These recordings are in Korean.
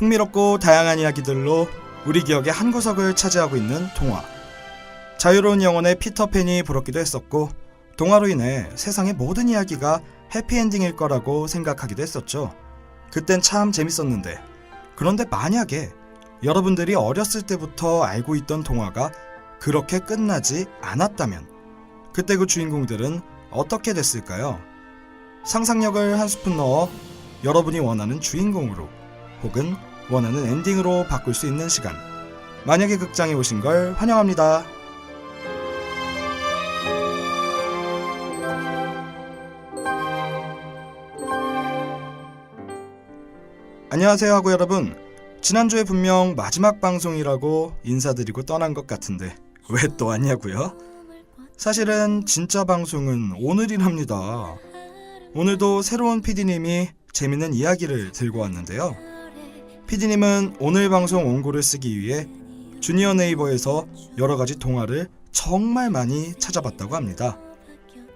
흥미롭고 다양한 이야기들로 우리 기억의 한 구석을 차지하고 있는 동화. 자유로운 영혼의 피터팬이 부럽기도 했었고, 동화로 인해 세상의 모든 이야기가 해피엔딩일 거라고 생각하기도 했었죠. 그땐 참 재밌었는데, 그런데 만약에 여러분들이 어렸을 때부터 알고 있던 동화가 그렇게 끝나지 않았다면 그때 그 주인공들은 어떻게 됐을까요? 상상력을 한 스푼 넣어 여러분이 원하는 주인공으로 혹은 원하는 엔딩으로 바꿀 수 있는 시간, 만약에 극장에 오신 걸 환영합니다. 안녕하세요 하고 여러분, 지난주에 분명 마지막 방송이라고 인사드리고 떠난 것 같은데 왜 또 왔냐고요? 사실은 진짜 방송은 오늘이랍니다. 오늘도 새로운 PD님이 재밌는 이야기를 들고 왔는데요. PD님은 오늘 방송 원고를 쓰기 위해 주니어 네이버에서 여러가지 동화를 정말 많이 찾아봤다고 합니다.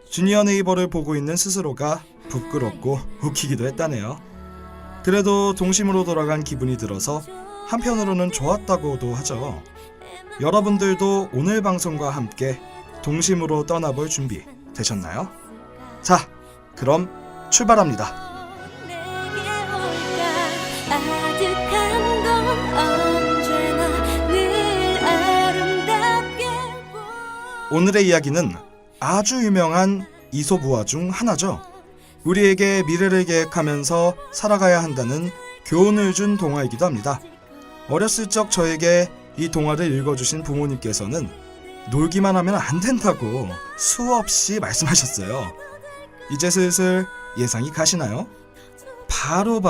주니어 네이버를 보고 있는 스스로가 부끄럽고 웃기기도 했다네요. 그래도 동심으로 돌아간 기분이 들어서 한편으로는 좋았다고도 하죠. 여러분들도 오늘 방송과 함께 동심으로 떠나볼 준비 되셨나요? 자, 그럼 출발합니다. 오늘의 이야기는 아주 유명한 이솝 우화 중 하나죠. 우리에게 미래를 계획하면서 살아가야 한다는 교훈을 준 동화이기도 합니다. 어렸을 적 저에게 이 동화를 읽어주신 부모님께서는 놀기만 하면 안 된다고 수없이 말씀하셨어요. 이제 슬슬 예상이 가시나요? 바로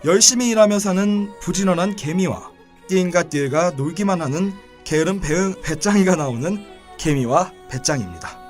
열심히 일하며 사는 부지런한 개미와 띠인가 띠가 놀기만 하는 게으른 배짱이가 나오는 개미와 배짱입니다.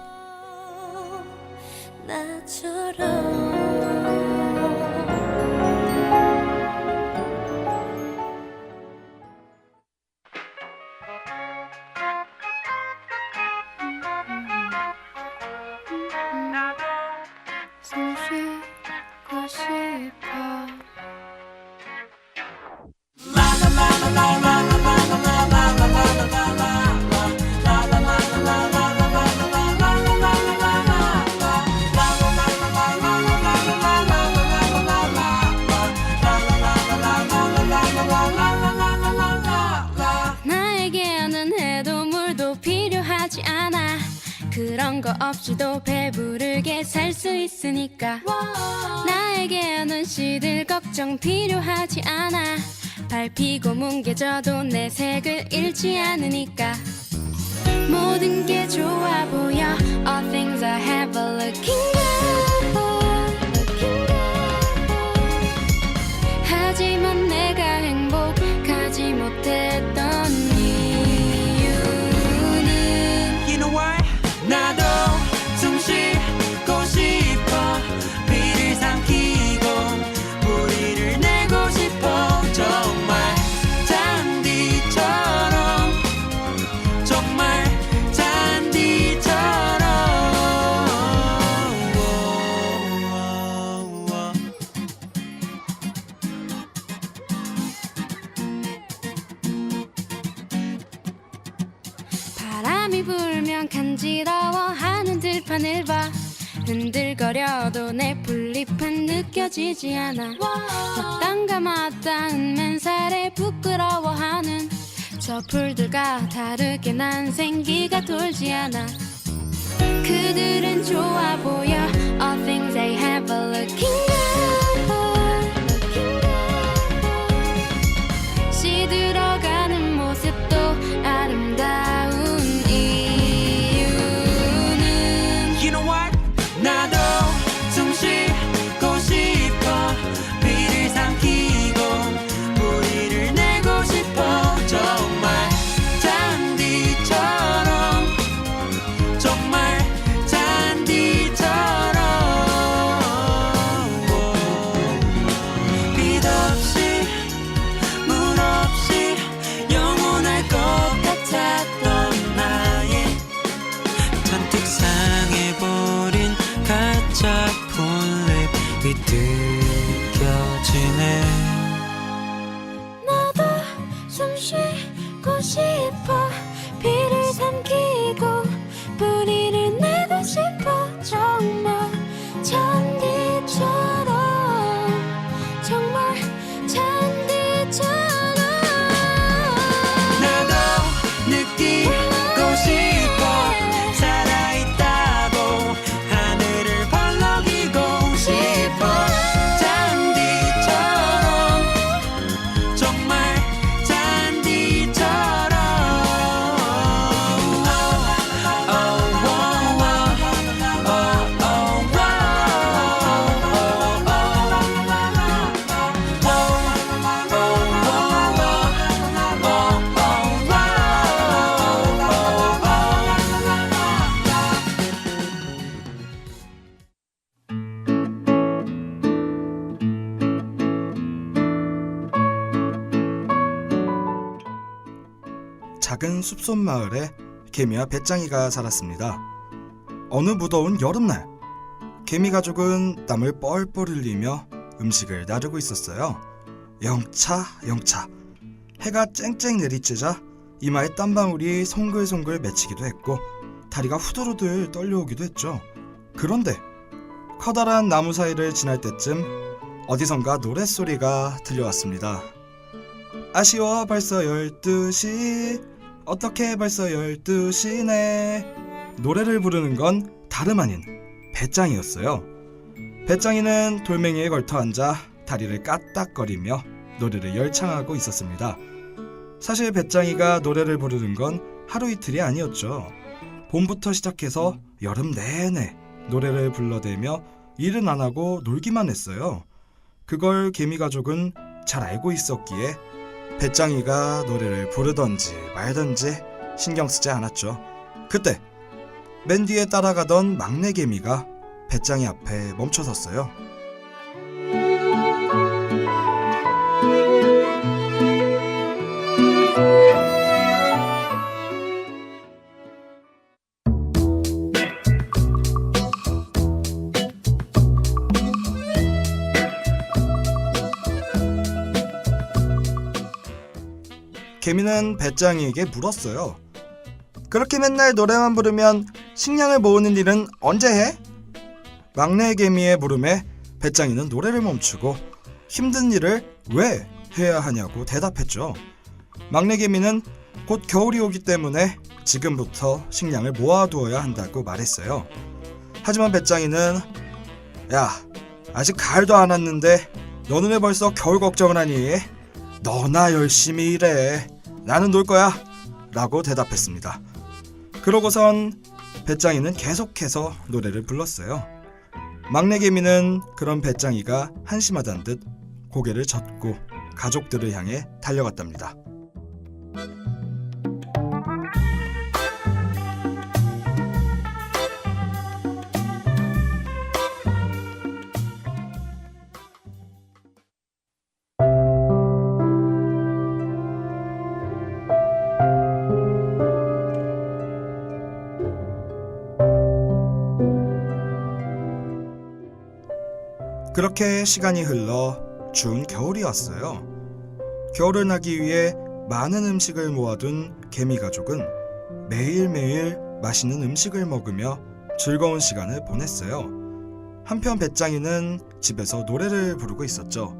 그런 거 없이도 배부르게 살 수 있으니까 나에게는 시들 걱정 필요하지 않아. 밟히고 뭉개져도 내 색을 잃지 않으니까 모든 게 좋아 보여. All things I have are looking good. 하지만 내가 행복하지 못했던 이유는 You know what? 나도 숨 쉬고 싶어. 비를 삼키고 뿌리를 내고 싶어. 정말 잔디처럼, 정말 잔디처럼. 바람이 불면 간지러워하는 들판을 봐. 흔들거려도 내 풀잎은 느껴지지 않아. 마땅가 마땅한 맨살에 부끄러워하는 저 풀들과 다르게 난 생기가 돌지 않아. 그들은 좋아 보여. All things they have are looking good. 시들어가는 모습도 아름다운 You know what? 나도 숨 쉬고 싶어. 비를 삼키고 뿌리를 내고 싶어. 정말 잔디처럼, 정말 잔디처럼. 빛 없이 물 없이 싶어 비를 삼키고 뿌리를 내고 싶어 정말 잔디처럼 정말 잔디처럼 나도 느끼고 싶어 살아있다고 하늘을 벌럭이고 싶어 잔디처럼 정말 잔디처럼 작은 숲속 마을에 개미와 배짱이가 살았습니다. 어느 무더운 여름날, 개미 가족은 땀을 뻘뻘 흘리며 음식을 나르고 있었어요. 영차 영차 해가 쨍쨍 내리쬐자 이마에 땀방울이 송글송글 맺히기도 했고 다리가 후들후들 떨려오기도 했죠. 그런데 커다란 나무 사이를 지날 때쯤 어디선가 노랫소리가 들려왔습니다. 아쉬워 벌써 12시 어떻게 벌써 12시네. 노래를 부르는 건 다름 아닌 배짱이였어요. 배짱이는 돌멩이에 걸터 앉아 다리를 까딱거리며 노래를 열창하고 있었습니다. 사실 배짱이가 노래를 부르는 건 하루 이틀이 아니었죠. 봄부터 시작해서 여름 내내 노래를 불러대며 일은 안 하고 놀기만 했어요. 그걸 개미 가족은 잘 알고 있었기에 배짱이가 노래를 부르던지 말던지 신경 쓰지 않았죠. 그때 맨 뒤에 따라가던 막내 개미가 배짱이 앞에 멈춰섰어요. 개미는 배짱이에게 물었어요. 그렇게 맨날 노래만 부르면 식량을 모으는 일은 언제 해? 막내 개미의 물음에 배짱이는 노래를 멈추고 힘든 일을 왜 해야 하냐고 대답했죠. 막내 개미는 곧 겨울이 오기 때문에 지금부터 식량을 모아두어야 한다고 말했어요. 하지만 배짱이는 야, 아직 가을도 안 왔는데 너는 왜 벌써 겨울 걱정을 하니? 너나 열심히 일해. 나는 놀 거야. 라고 대답했습니다. 그러고선 배짱이는 계속해서 노래를 불렀어요. 막내 개미는 그런 배짱이가 한심하다는 듯 고개를 젓고 가족들을 향해 달려갔답니다. 그렇게 시간이 흘러 추운 겨울이 왔어요. 겨울을 나기 위해 많은 음식을 모아둔 개미 가족은 매일매일 맛있는 음식을 먹으며 즐거운 시간을 보냈어요. 한편 배짱이는 집에서 노래를 부르고 있었죠.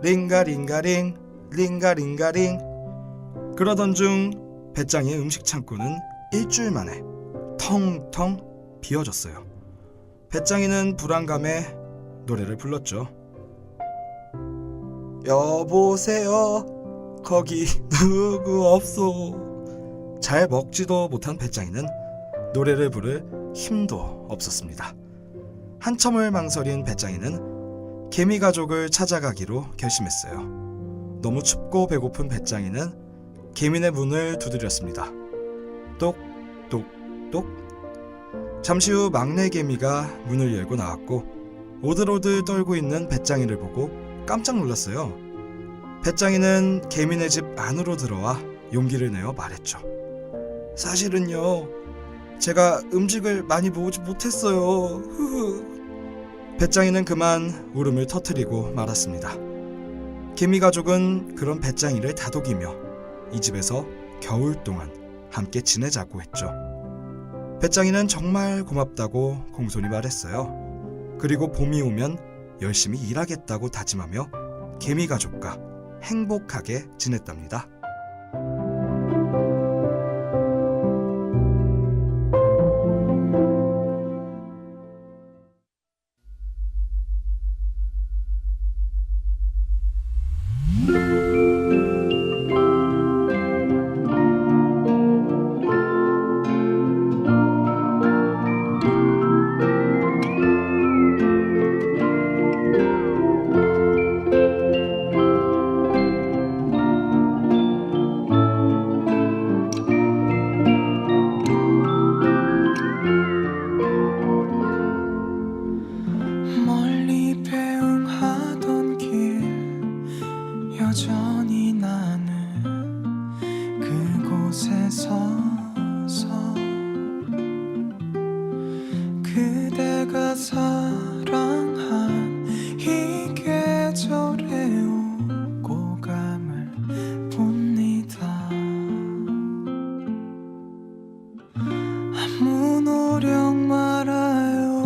링가링가링 링가링가링. 그러던 중 배짱이의 음식 창고는 일주일 만에 텅텅 비어졌어요. 배짱이는 불안감에 노래를 불렀죠. 여보세요, 거기 누구 없소. 잘 먹지도 못한 배짱이는 노래를 부를 힘도 없었습니다. 한참을 망설인 배짱이는 개미 가족을 찾아가기로 결심했어요. 너무 춥고 배고픈 배짱이는 개미네 문을 두드렸습니다. 똑똑똑. 잠시 후 막내 개미가 문을 열고 나왔고 오들오들 떨고 있는 배짱이를 보고 깜짝 놀랐어요. 배짱이는 개미네 집 안으로 들어와 용기를 내어 말했죠. 사실은요, 제가 음식을 많이 모으지 못했어요. 배짱이는 그만 울음을 터뜨리고 말았습니다. 개미 가족은 그런 배짱이를 다독이며 이 집에서 겨울 동안 함께 지내자고 했죠. 배짱이는 정말 고맙다고 공손히 말했어요. 그리고 봄이 오면 열심히 일하겠다고 다짐하며 개미 가족과 행복하게 지냈답니다. 멀리 배웅하던 길 여전히 나는 그곳에 서서 그대가 사랑한 이 계절의 오고감을 봅니다. 아무 노력 말아요.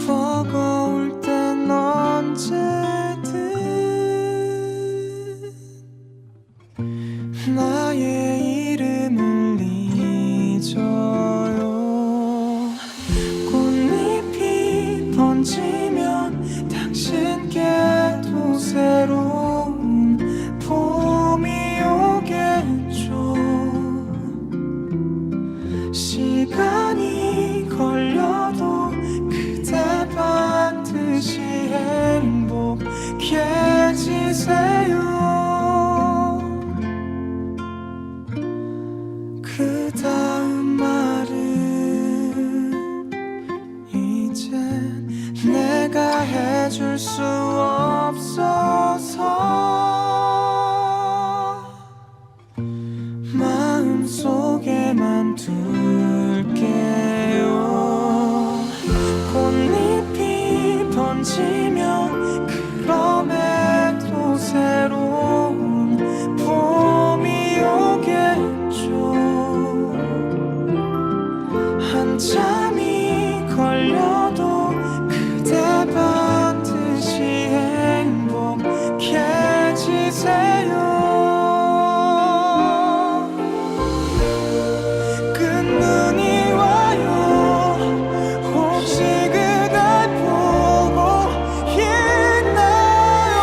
버거울 땐 언제든 나의 이름을 잊어요. 꽃잎이 번지면 당신께도 새로운 봄이 오겠죠. 시간이 걸려도 그대 반드시 행복해지세요. 그 다음 말은 이젠 내가 해줄 수 없어서 마음속에만 둘게요. 꽃잎이 번지면 그럼에도 새로운 봄이 오겠죠. 한참이 걸려도 그대 반드시 행복해지세요. 끝눈이 와요. 혹시 그댈 보고 있나요?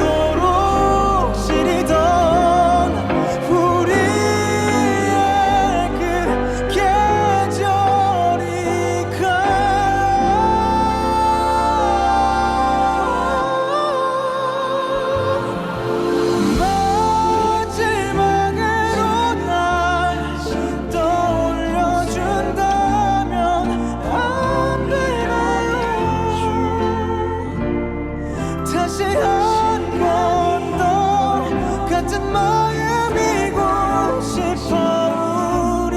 슬퍼지도록 시리던 우리의 그 계절이 마지막으로 날 떠올려준다면 안 되나요? 다시 한 번 더 같은 마음이고 싶어. 우리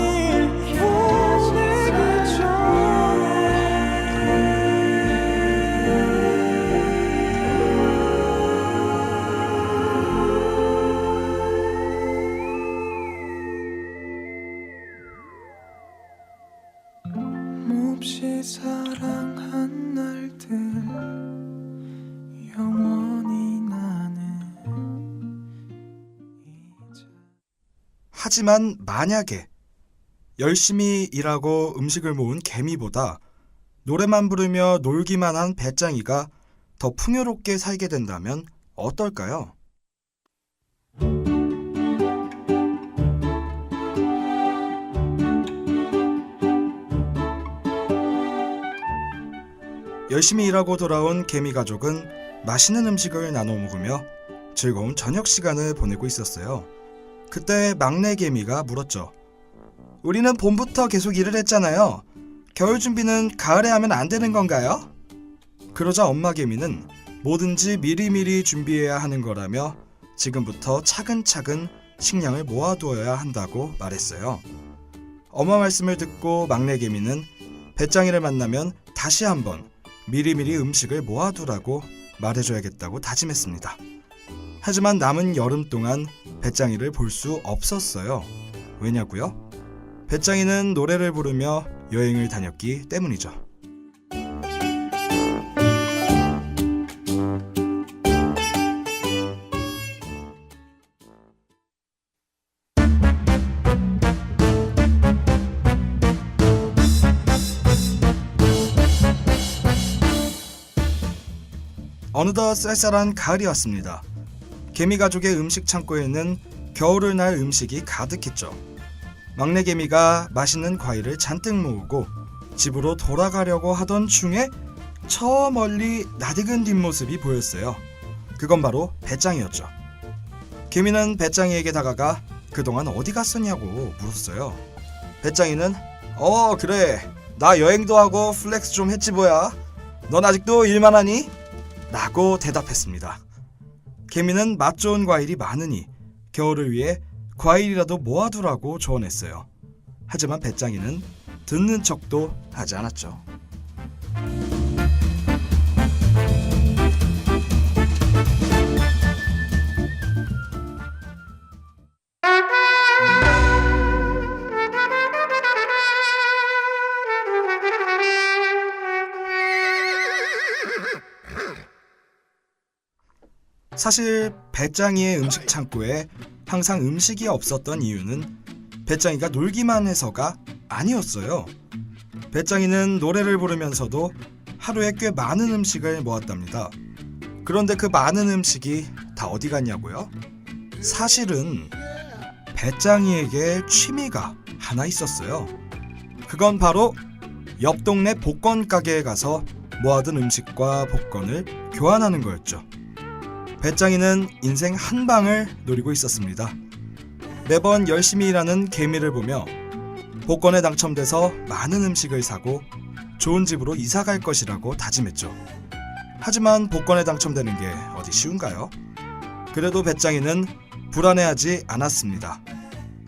몹시 사랑한 날들 영원히 나는 하지만 만약에 열심히 일하고 음식을 모은 개미보다 노래만 부르며 놀기만 한 배짱이가 더 풍요롭게 살게 된다면 어떨까요? 열심히 일하고 돌아온 개미 가족은 맛있는 음식을 나눠 먹으며 즐거운 저녁 시간을 보내고 있었어요. 그때 막내 개미가 물었죠. 우리는 봄부터 계속 일을 했잖아요. 겨울 준비는 가을에 하면 안 되는 건가요? 그러자 엄마 개미는 뭐든지 미리미리 준비해야 하는 거라며 지금부터 차근차근 식량을 모아두어야 한다고 말했어요. 엄마 말씀을 듣고 막내 개미는 배짱이를 만나면 다시 한번 미리미리 음식을 모아두라고 말해줘야겠다고 다짐했습니다. 하지만 남은 여름 동안 배짱이를 볼 수 없었어요. 왜냐고요? 배짱이는 노래를 부르며 여행을 다녔기 때문이죠. 어느덧 쌀쌀한 가을이 왔습니다. 개미 가족의 음식 창고에는 겨울을 날 음식이 가득했죠. 막내 개미가 맛있는 과일을 잔뜩 모으고 집으로 돌아가려고 하던 중에 저 멀리 낯익은 뒷모습이 보였어요. 그건 바로 배짱이였죠. 개미는 배짱이에게 다가가 그동안 어디 갔었냐고 물었어요. 배짱이는 그래, 나 여행도 하고 플렉스 좀 했지 뭐야. 넌 아직도 일만 하니? 라고 대답했습니다. 개미는 맛 좋은 과일이 많으니 겨울을 위해 과일이라도 모아두라고 조언했어요. 하지만 배짱이는 듣는 척도 하지 않았죠. 사실 배짱이의 음식 창고에 항상 음식이 없었던 이유는 배짱이가 놀기만 해서가 아니었어요. 배짱이는 노래를 부르면서도 하루에 꽤 많은 음식을 모았답니다. 그런데 그 많은 음식이 다 어디 갔냐고요? 사실은 배짱이에게 취미가 하나 있었어요. 그건 바로 옆 동네 복권 가게에 가서 모아둔 음식과 복권을 교환하는 거였죠. 배짱이는 인생 한 방을 노리고 있었습니다. 매번 열심히 일하는 개미를 보며 복권에 당첨돼서 많은 음식을 사고 좋은 집으로 이사 갈 것이라고 다짐했죠. 하지만 복권에 당첨되는 게 어디 쉬운가요? 그래도 배짱이는 불안해하지 않았습니다.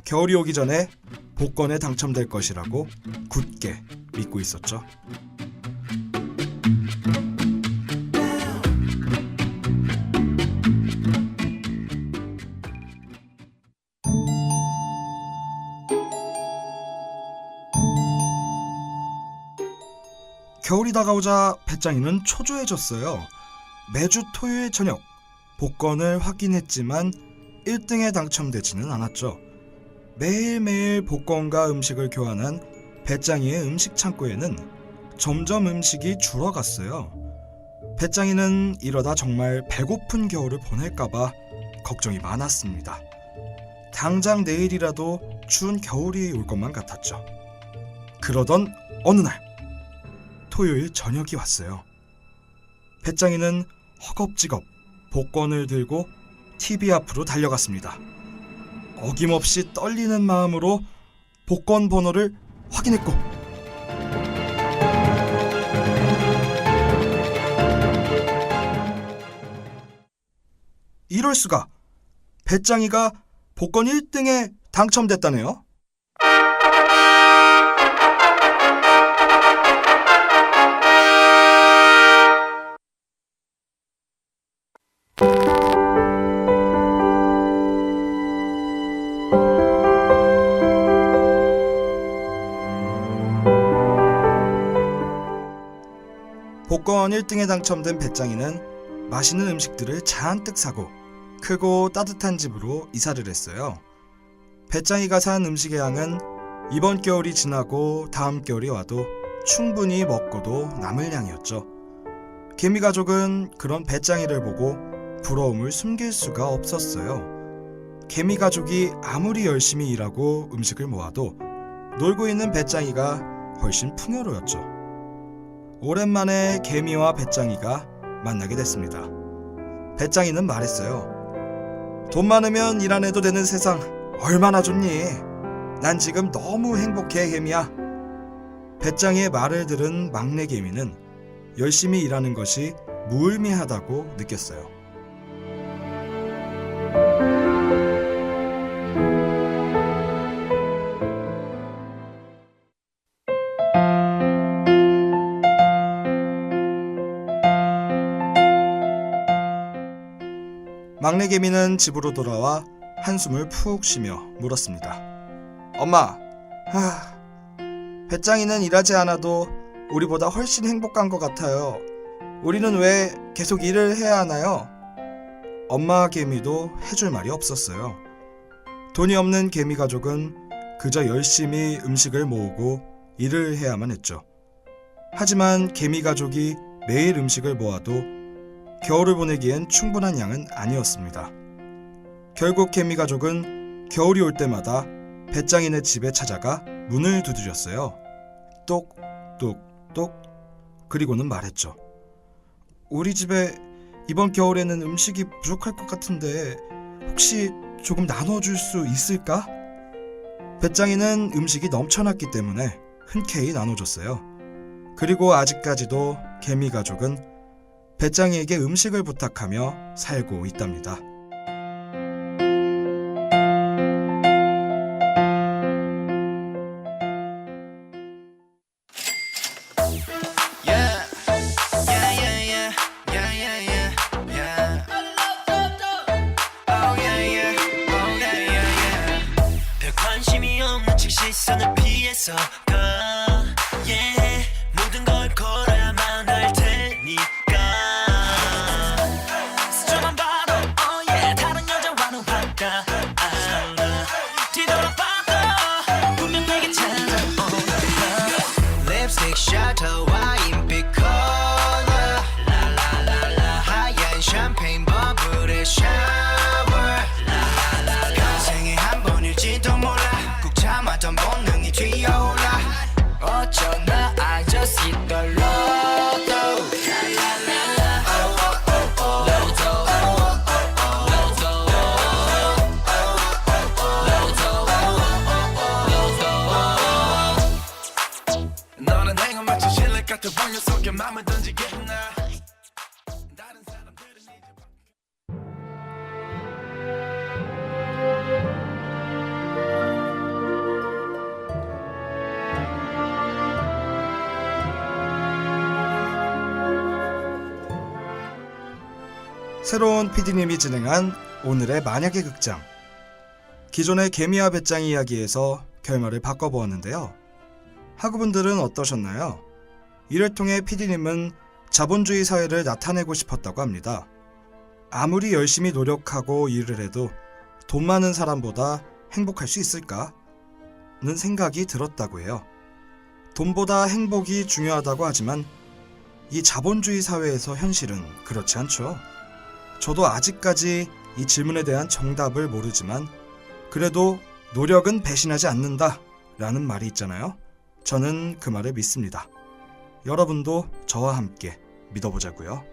겨울이 오기 전에 복권에 당첨될 것이라고 굳게 믿고 있었죠. 겨울이 다가오자 배짱이는 초조해졌어요. 매주 토요일 저녁 복권을 확인했지만 1등에 당첨되지는 않았죠. 매일매일 복권과 음식을 교환한 배짱이의 음식 창고에는 점점 음식이 줄어갔어요. 배짱이는 이러다 정말 배고픈 겨울을 보낼까봐 걱정이 많았습니다. 당장 내일이라도 추운 겨울이 올 것만 같았죠. 그러던 어느 날 토요일 저녁이 왔어요. 배짱이는 허겁지겁 복권을 들고 TV 앞으로 달려갔습니다. 어김없이 떨리는 마음으로 복권 번호를 확인했고 이럴 수가! 배짱이가 복권 1등에 당첨됐다네요. 복권 1등에 당첨된 배짱이는 맛있는 음식들을 잔뜩 사고 크고 따뜻한 집으로 이사를 했어요. 배짱이가 산 음식의 양은 이번 겨울이 지나고 다음 겨울이 와도 충분히 먹고도 남을 양이었죠. 개미 가족은 그런 배짱이를 보고 부러움을 숨길 수가 없었어요. 개미 가족이 아무리 열심히 일하고 음식을 모아도 놀고 있는 배짱이가 훨씬 풍요로웠죠. 오랜만에 개미와 배짱이가 만나게 됐습니다. 배짱이는 말했어요. 돈 많으면 일 안 해도 되는 세상 얼마나 좋니? 난 지금 너무 행복해, 개미야. 배짱이의 말을 들은 막내 개미는 열심히 일하는 것이 무의미하다고 느꼈어요. 막내 개미는 집으로 돌아와 한숨을 푹 쉬며 물었습니다. 엄마, 배짱이는 일하지 않아도 우리보다 훨씬 행복한 것 같아요. 우리는 왜 계속 일을 해야 하나요? 엄마 개미도 해줄 말이 없었어요. 돈이 없는 개미 가족은 그저 열심히 음식을 모으고 일을 해야만 했죠. 하지만 개미 가족이 매일 음식을 모아도 겨울을 보내기엔 충분한 양은 아니었습니다. 결국 개미 가족은 겨울이 올 때마다 배짱이네 집에 찾아가 문을 두드렸어요. 똑똑똑. 그리고는 말했죠. 우리 집에 이번 겨울에는 음식이 부족할 것 같은데 혹시 조금 나눠줄 수 있을까? 배짱이는 음식이 넘쳐났기 때문에 흔쾌히 나눠줬어요. 그리고 아직까지도 개미 가족은 배짱이에게 음식을 부탁하며 살고 있답니다. 별 관심이 없는 척 시선을 피해서 가 yeah. 모든 걸 걸어야만 할 테니까 스쳐만 봐도 oh yeah. 다른 여자와는 화가 알아 뒤돌아봐도 분명 내게 찾아온다 립스틱 셔터 와인빛 컬러 라라라라 하얀 샴페인 버블의 샤워 평생에 한 번일지도 몰라 꾹 참았던 본능이 튀어올라 어쩌나 I just hit the lotto 라라라라 Lotto 너는 행운 마치 실내 같은 환경 속에 맘을 던지겠나 다른 사람들은 이제 새로운 PD님이 진행한 오늘의 만약의 극장. 기존의 개미와 배짱이 이야기에서 결말을 바꿔보았는데요. 학우분들은 어떠셨나요? 이를 통해 PD님은 자본주의 사회를 나타내고 싶었다고 합니다. 아무리 열심히 노력하고 일을 해도 돈 많은 사람보다 행복할 수 있을까? 는 생각이 들었다고 해요. 돈보다 행복이 중요하다고 하지만 이 자본주의 사회에서 현실은 그렇지 않죠. 저도 아직까지 이 질문에 대한 정답을 모르지만 그래도 노력은 배신하지 않는다 라는 말이 있잖아요. 저는 그 말을 믿습니다. 여러분도 저와 함께 믿어보자고요.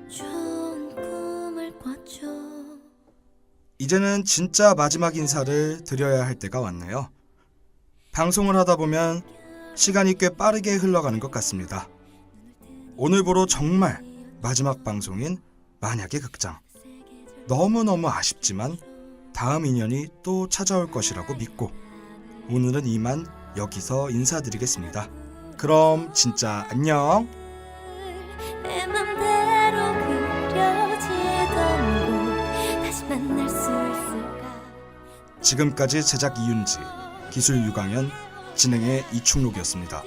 좋은 꿈을 꿔줘. 이제는 진짜 마지막 인사를 드려야 할 때가 왔네요. 방송을 하다 보면 시간이 꽤 빠르게 흘러가는 것 같습니다. 오늘부로 정말 마지막 방송인 만약의 극장. 너무너무 아쉽지만 다음 인연이 또 찾아올 것이라고 믿고 오늘은 이만 여기서 인사드리겠습니다. 그럼 진짜 안녕. 내 맘대로 그려지던 곳 다시 만날 수 있을까? 지금까지 제작 이윤지, 기술 유강현, 진행의 이충록이었습니다.